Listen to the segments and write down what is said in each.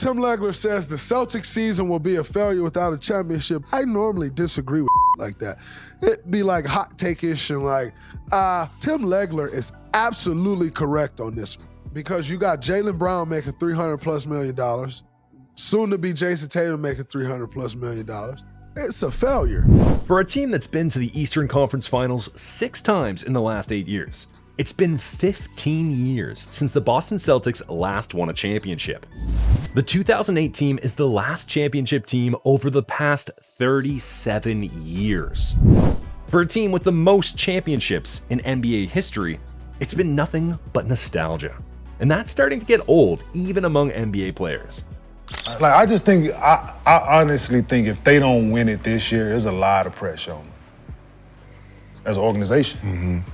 Tim Legler says the Celtics season will be a failure without a championship. I normally disagree with like that. It'd be like hot take-ish and like, Tim Legler is absolutely correct on this one because you got Jaylen Brown making $300+ million, soon to be Jason Tatum making $300+ million. It's a failure. For a team that's been to the Eastern Conference Finals 6 times in the last 8 years, it's been 15 years since the Boston Celtics last won a championship. The 2008 team is the last championship team over the past 37 years. For a team with the most championships in NBA history, it's been nothing but nostalgia. And that's starting to get old even among NBA players. Like, I honestly think if they don't win it this year, there's a lot of pressure on them as an organization.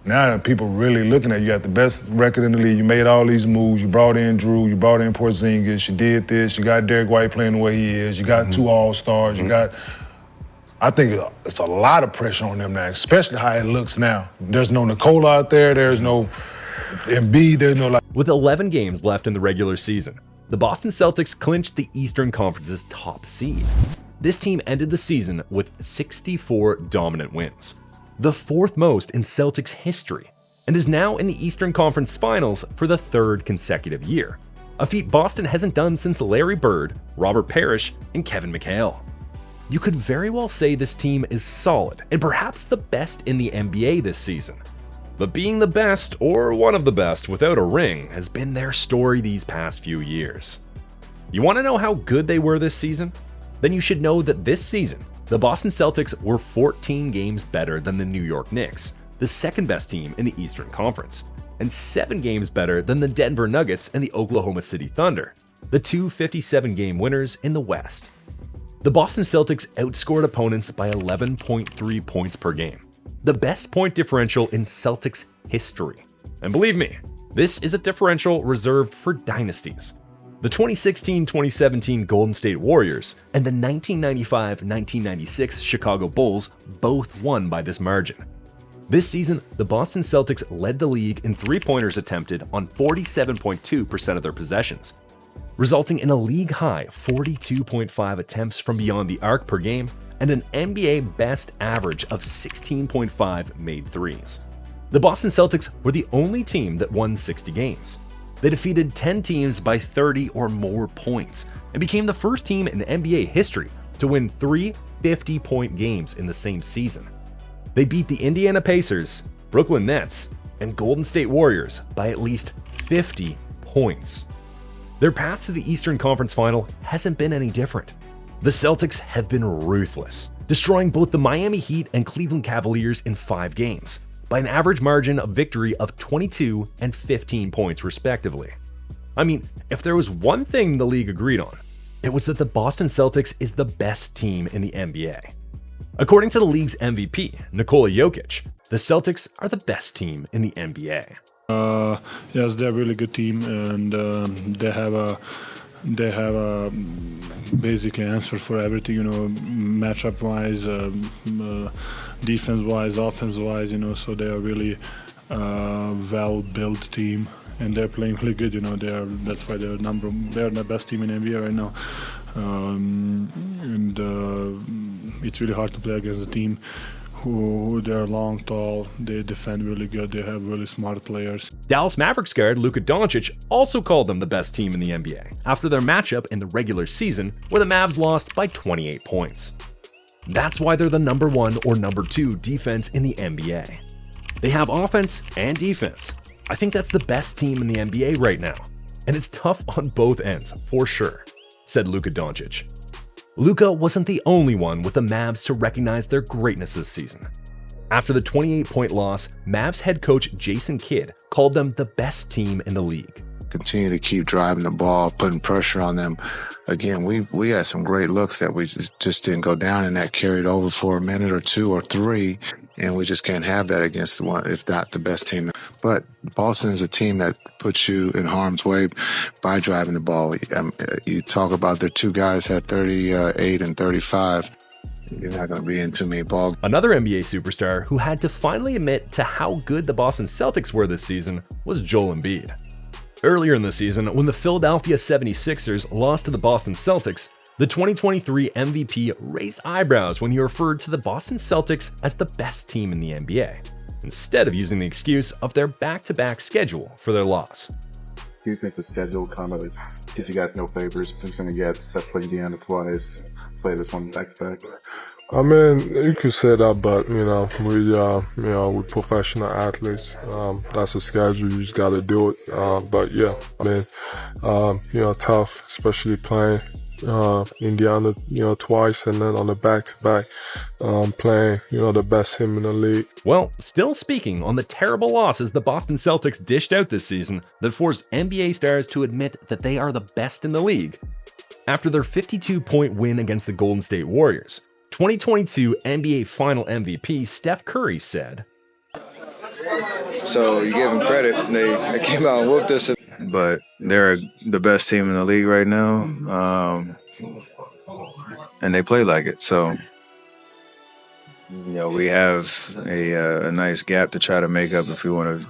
Now that people really looking at you, got the best record in the league, you made all these moves, you brought in Drew, you brought in Porzingis, you did this, you got Derek White playing the way he is, you got 2 All-Stars, you got, I think it's a lot of pressure on them now, especially how it looks now. There's no Nikola out there, there's no Embiid, there's no like. With 11 games left in the regular season, the Boston Celtics clinched the Eastern Conference's top seed. This team ended the season with 64 dominant wins, the 4th most in Celtics history, and is now in the Eastern Conference Finals for the 3rd consecutive year, a feat Boston hasn't done since Larry Bird, Robert Parrish, and Kevin McHale. You could very well say this team is solid and perhaps the best in the NBA this season. But being the best, or one of the best, without a ring has been their story these past few years. You want to know how good they were this season? Then you should know that this season, the Boston Celtics were 14 games better than the New York Knicks, the 2nd best team in the Eastern Conference, and 7 games better than the Denver Nuggets and the Oklahoma City Thunder, the 2 57-game winners in the West. The Boston Celtics outscored opponents by 11.3 points per game, the best point differential in Celtics history. And believe me, this is a differential reserved for dynasties. The 2016-2017 Golden State Warriors and the 1995-1996 Chicago Bulls both won by this margin. This season, the Boston Celtics led the league in three-pointers attempted on 47.2% of their possessions, resulting in a league-high 42.5 attempts from beyond the arc per game and an NBA best average of 16.5 made threes. The Boston Celtics were the only team that won 60 games. They defeated 10 teams by 30 or more points and became the first team in NBA history to win 3 50-point games in the same season. They beat the Indiana Pacers, Brooklyn Nets, and Golden State Warriors by at least 50 points. Their path to the Eastern Conference Final hasn't been any different. The Celtics have been ruthless, destroying both the Miami Heat and Cleveland Cavaliers in 5 games, by an average margin of victory of 22 and 15 points respectively. I mean, if there was one thing the league agreed on, it was that the Boston Celtics is the best team in the NBA. According to the league's MVP, Nikola Jokic, the Celtics are the best team in the NBA. Yes, they're a really good team, and they have a basically answer for everything, matchup wise, defense wise, offense wise, so they are really well built team, and they're playing really good. That's why they're the best team in NBA right now, and it's really hard to play against a team who they're long, tall, they defend really good, they have really smart players. Dallas Mavericks guard Luka Doncic also called them the best team in the NBA after their matchup in the regular season where the Mavs lost by 28 points. That's why they're the number 1 or number 2 defense in the NBA. They have offense and defense. I think that's the best team in the NBA right now, and it's tough on both ends for sure, said Luka Doncic. Luka wasn't the only one with the Mavs to recognize their greatness this season. After the 28-point loss, Mavs head coach Jason Kidd called them the best team in the league. Continue to keep driving the ball, putting pressure on them. Again, we had some great looks that we just didn't go down, and that carried over for a minute or 2 or 3, and we just can't have that against the one, if not the best team. But Boston is a team that puts you in harm's way by driving the ball. You talk about their 2 guys had 38 and 35. You're not going to be in too many ball. Another NBA superstar who had to finally admit to how good the Boston Celtics were this season was Joel Embiid. Earlier in the season, when the Philadelphia 76ers lost to the Boston Celtics, the 2023 MVP raised eyebrows when he referred to the Boston Celtics as the best team in the NBA, instead of using the excuse of their back-to-back schedule for their loss. Do you think the schedule kind of did you guys no favors? Who's going to get Steph play Indiana twice, play this one back-to-back? I mean, you could say that, but we professional athletes. That's a schedule. You just got to do it. But yeah, I mean, tough, especially playing Indiana, twice, and then on the back-to-back, playing, the best team in the league. Well, still speaking on the terrible losses the Boston Celtics dished out this season that forced NBA stars to admit that they are the best in the league. After their 52-point win against the Golden State Warriors, 2022 NBA Final MVP Steph Curry said, "So you give them credit. They came out and whooped us, but they're the best team in the league right now, and they play like it. So we have a nice gap to try to make up if we want to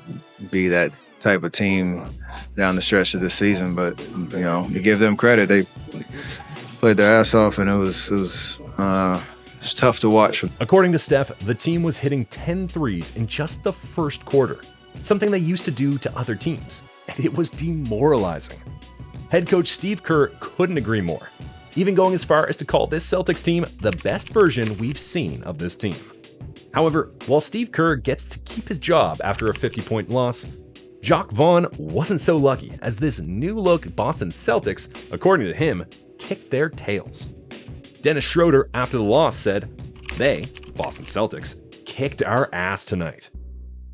be that type of team down the stretch of the season. But you give them credit. They played their ass off, and it was tough to watch." According to Steph, the team was hitting 10 threes in just the first quarter, something they used to do to other teams, and it was demoralizing. Head coach Steve Kerr couldn't agree more, even going as far as to call this Celtics team the best version we've seen of this team. However, while Steve Kerr gets to keep his job after a 50-point loss, Jacques Vaughn wasn't so lucky, as this new-look Boston Celtics, according to him, kicked their tails. Dennis Schroeder, after the loss, said, "They, Boston Celtics, kicked our ass tonight."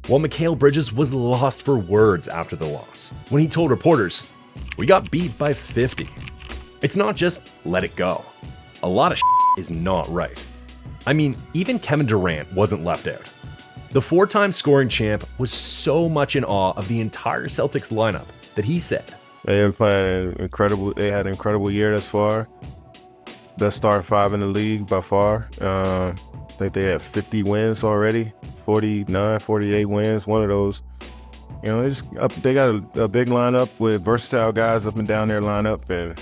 While Mikal Bridges was lost for words after the loss, when he told reporters, "We got beat by 50. It's not just let it go. A lot of is not right." I mean, even Kevin Durant wasn't left out. The four-time scoring champ was so much in awe of the entire Celtics lineup that he said, "They have playing incredible. They had an incredible year thus far. Best starting five in the league by far. I think they have 50 wins already, 49, 48 wins. One of those. They got a big lineup with versatile guys up and down their lineup, and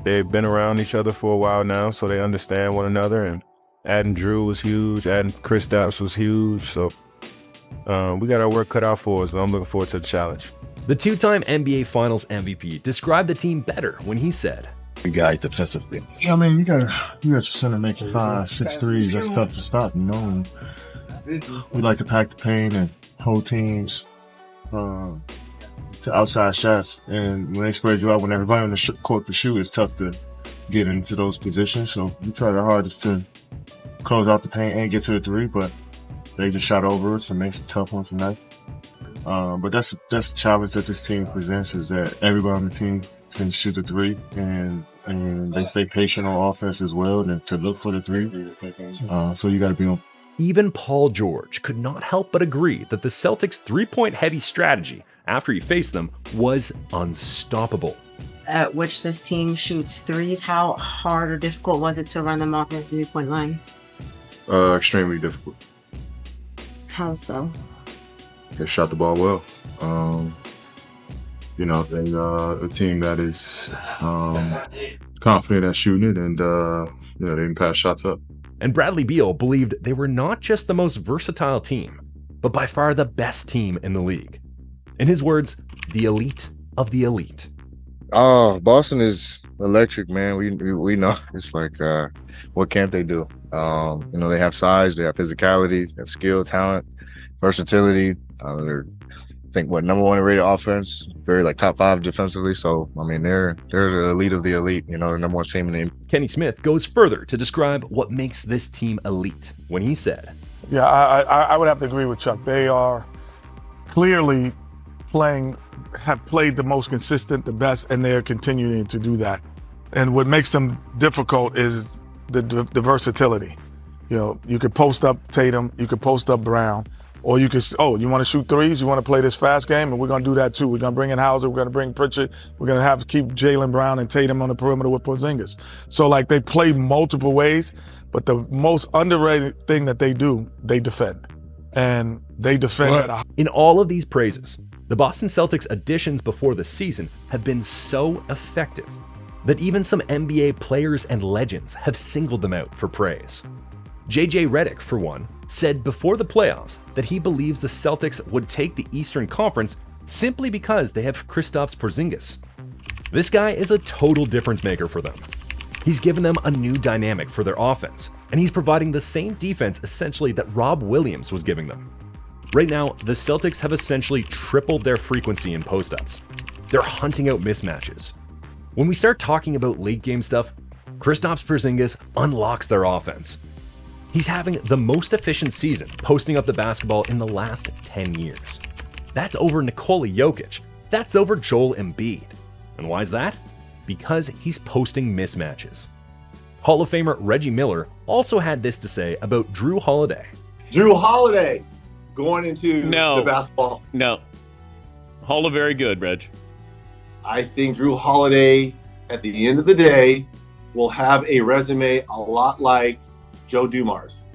they've been around each other for a while now, so they understand one another. And adding Drew was huge. Adding Kristaps was huge. So we got our work cut out for us, but I'm looking forward to the challenge." The two-time NBA Finals MVP described the team better when he said, "You guys defensively. Yeah, I mean, you got your center making 5, 6 threes. That's tough to stop. We like to pack the paint and hold teams to outside shots. And when they spread you out, when everybody on the court to shoot, it's tough to get into those positions. So we try our hardest to close out the paint and get to the three, but they just shot over us and made some tough ones tonight. But that's the challenge that this team presents, is that everybody on the team can shoot the three, and they stay patient on offense as well, and to look for the three. So you got to be on. Even Paul George could not help but agree that the Celtics' three-point heavy strategy after he faced them was unstoppable. At which this team shoots threes, how hard or difficult was it to run them off the three-point line? Extremely difficult. How so? They shot the ball well. They're a team that is confident at shooting it, and they didn't pass shots up. And Bradley Beal believed they were not just the most versatile team, but by far the best team in the league. In his words, the elite of the elite. Boston is electric, man. We know. It's like, what can't they do? They have size, they have physicality, they have skill, talent, versatility. They're, I think, number one rated offense, very top 5 defensively. So, I mean, they're the elite of the elite, the number one team in the NBA. Kenny Smith goes further to describe what makes this team elite when he said, "Yeah, I would have to agree with Chuck. They are clearly have played the most consistent, the best, and they're continuing to do that. And what makes them difficult is the versatility. You could post up Tatum, you could post up Brown, or you could, you want to shoot threes, you want to play this fast game, and we're going to do that too. We're going to bring in Hauser, we're going to bring Pritchard, we're going to have to keep Jaylen Brown and Tatum on the perimeter with Porzingis. So they play multiple ways, but the most underrated thing that they do, they defend. And they defend at a... In all of these praises, The Boston Celtics additions before the season have been so effective that even some NBA players and legends have singled them out for praise. JJ Redick, for one, said before the playoffs that he believes the Celtics would take the Eastern Conference simply because they have Kristaps Porzingis. This guy is a total difference maker for them. He's given them a new dynamic for their offense, and he's providing the same defense essentially that Rob Williams was giving them. Right now, the Celtics have essentially tripled their frequency in post-ups. They're hunting out mismatches. When we start talking about late game stuff, Kristaps Porzingis unlocks their offense. He's having the most efficient season posting up the basketball in the last 10 years. That's over Nikola Jokic. That's over Joel Embiid. And why is that? Because he's posting mismatches. Hall of Famer Reggie Miller also had this to say about Drew Holiday. Drew Holiday going into the basketball. No. Hall of very good, Reg. I think Drew Holiday, at the end of the day, will have a resume a lot like Joe Dumars.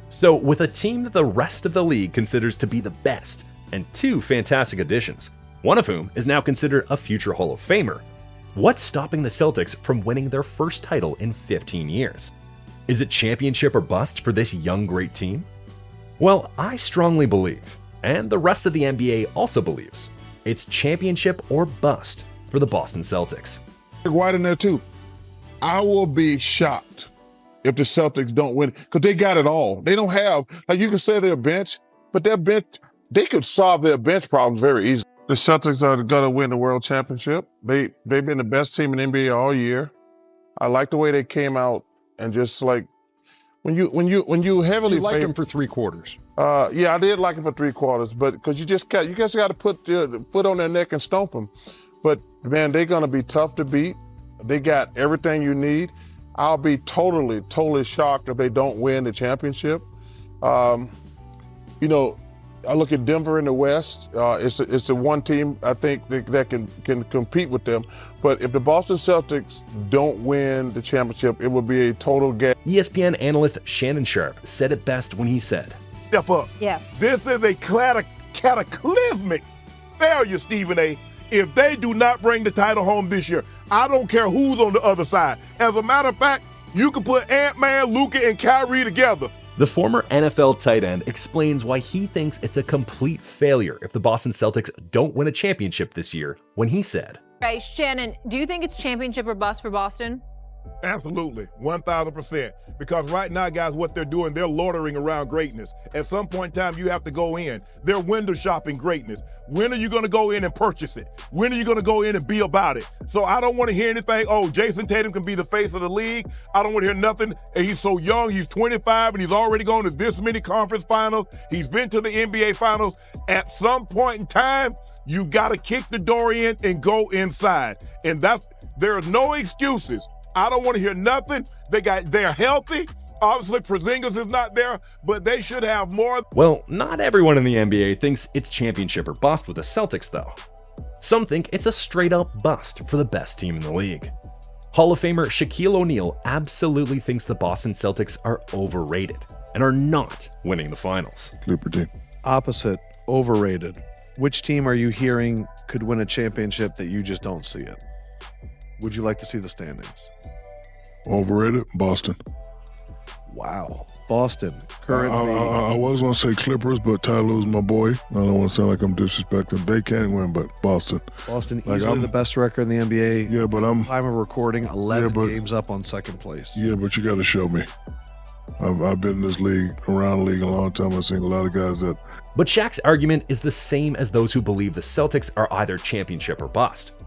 So with a team that the rest of the league considers to be the best, and two fantastic additions, one of whom is now considered a future Hall of Famer, what's stopping the Celtics from winning their first title in 15 years? Is it championship or bust for this young great team? Well, I strongly believe, and the rest of the NBA also believes, it's championship or bust for the Boston Celtics. White in there too. I will be shocked if the Celtics don't win, because they got it all. They don't have, like you can say their bench, but their bench, they could solve their bench problems very easily. The Celtics are going to win the world championship. They've been the best team in the NBA all year. I like the way they came out and just like, when you heavily you liked them for 3 quarters. Yeah, I did like them for 3 quarters, but because you just got to put the foot on their neck and stomp them. But man, they're going to be tough to beat. They got everything you need. I'll be totally shocked if they don't win the championship. I look at Denver in the West. It's the one team I think that can compete with them. But if the Boston Celtics don't win the championship, it will be a total game. ESPN analyst Shannon Sharp said it best when he said, "Step up. Yeah. This is a cataclysmic failure, Stephen A. If they do not bring the title home this year, I don't care who's on the other side. As a matter of fact, you can put Ant-Man, Luka, and Kyrie together." The former NFL tight end explains why he thinks it's a complete failure if the Boston Celtics don't win a championship this year when he said, Hey, Shannon, do you think it's championship or bust for Boston? Absolutely, 1,000%. Because right now, guys, what they're doing, they're loitering around greatness. At some point in time, you have to go in. They're window shopping greatness. When are you going to go in and purchase it? When are you going to go in and be about it? So I don't want to hear anything, oh, Jason Tatum can be the face of the league. I don't want to hear nothing. And he's so young, he's 25, and he's already gone to this many conference finals. He's been to the NBA finals. At some point in time, you got to kick the door in and go inside. And there are no excuses. I don't want to hear nothing. They're healthy. Obviously, Porzingis is not there, but they should have more. Well, not everyone in the NBA thinks it's championship or bust with the Celtics, though. Some think it's a straight-up bust for the best team in the league. Hall of Famer Shaquille O'Neal absolutely thinks the Boston Celtics are overrated and are not winning the finals. Clipper team. Opposite, overrated. Which team are you hearing could win a championship that you just don't see it? Would you like to see the standings? Overrated, Boston. Wow. Boston, currently. I was going to say Clippers, but Tyler's my boy. I don't want to sound like I'm disrespecting. They can win, but Boston. Boston easily the best record in the NBA. Yeah, but I'm... Time of recording, 11 games up on second place. Yeah, but you got to show me. I've been in this league, around the league a long time. I've seen a lot of guys that... But Shaq's argument is the same as those who believe the Celtics are either championship or bust.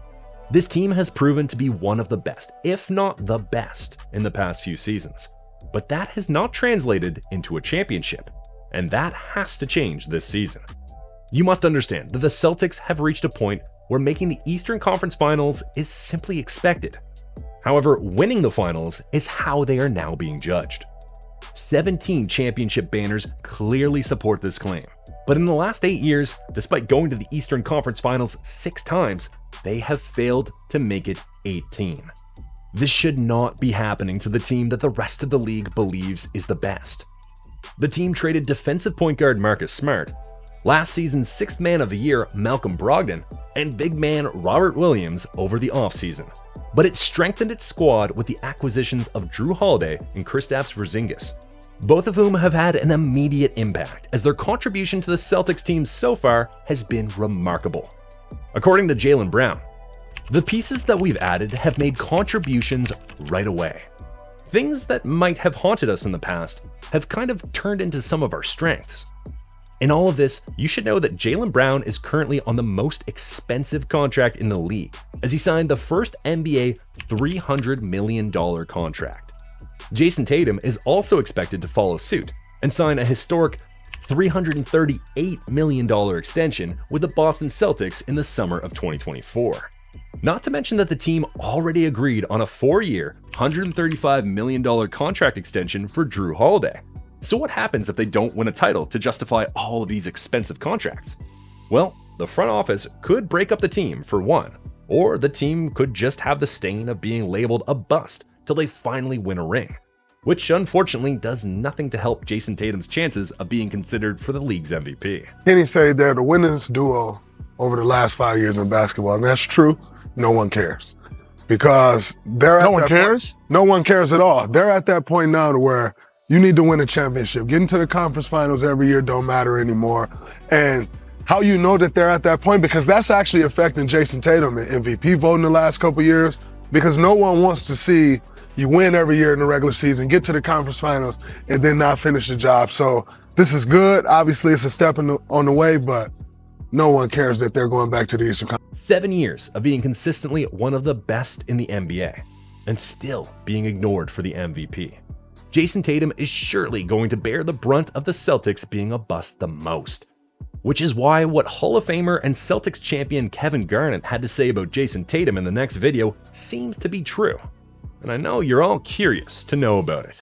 This team has proven to be one of the best, if not the best, in the past few seasons. But that has not translated into a championship, and that has to change this season. You must understand that the Celtics have reached a point where making the Eastern Conference Finals is simply expected. However, winning the finals is how they are now being judged. 17 championship banners clearly support this claim. But in the last 8 years, despite going to the Eastern Conference Finals 6 times, they have failed to make it 18. This should not be happening to the team that the rest of the league believes is the best. The team traded defensive point guard Marcus Smart, last season's 6th Man of the Year Malcolm Brogdon, and big man Robert Williams over the offseason. But it strengthened its squad with the acquisitions of Drew Holiday and Kristaps Porzingis, both of whom have had an immediate impact as their contribution to the Celtics team so far has been remarkable. According to Jaylen Brown, the pieces that we've added have made contributions right away. Things that might have haunted us in the past have kind of turned into some of our strengths. In all of this, you should know that Jaylen Brown is currently on the most expensive contract in the league, as he signed the first NBA $300 million contract. Jason Tatum is also expected to follow suit and sign a historic $338 million extension with the Boston Celtics in the summer of 2024. Not to mention that the team already agreed on a 4-year, $135 million contract extension for Drew Holiday. So what happens if they don't win a title to justify all of these expensive contracts? Well, the front office could break up the team for one, or the team could just have the stain of being labeled a bust till they finally win a ring, which unfortunately does nothing to help Jason Tatum's chances of being considered for the league's MVP. Kenny said they're the winningest duo over the last 5 years in basketball, and that's true. No one cares because they're no one cares. No one cares at all. They're at that point now to where you need to win a championship. Getting to the conference finals every year don't matter anymore. And how you know that they're at that point, because that's actually affecting Jason Tatum in MVP voting the last couple years, because no one wants to see you win every year in the regular season, get to the conference finals, and then not finish the job. So this is good. Obviously, it's a step on the way, but no one cares that they're going back to the Eastern Conference. 7 years of being consistently one of the best in the NBA, and still being ignored for the MVP. Jason Tatum is surely going to bear the brunt of the Celtics being a bust the most. Which is why what Hall of Famer and Celtics champion Kevin Garnett had to say about Jason Tatum in the next video seems to be true. And I know you're all curious to know about it.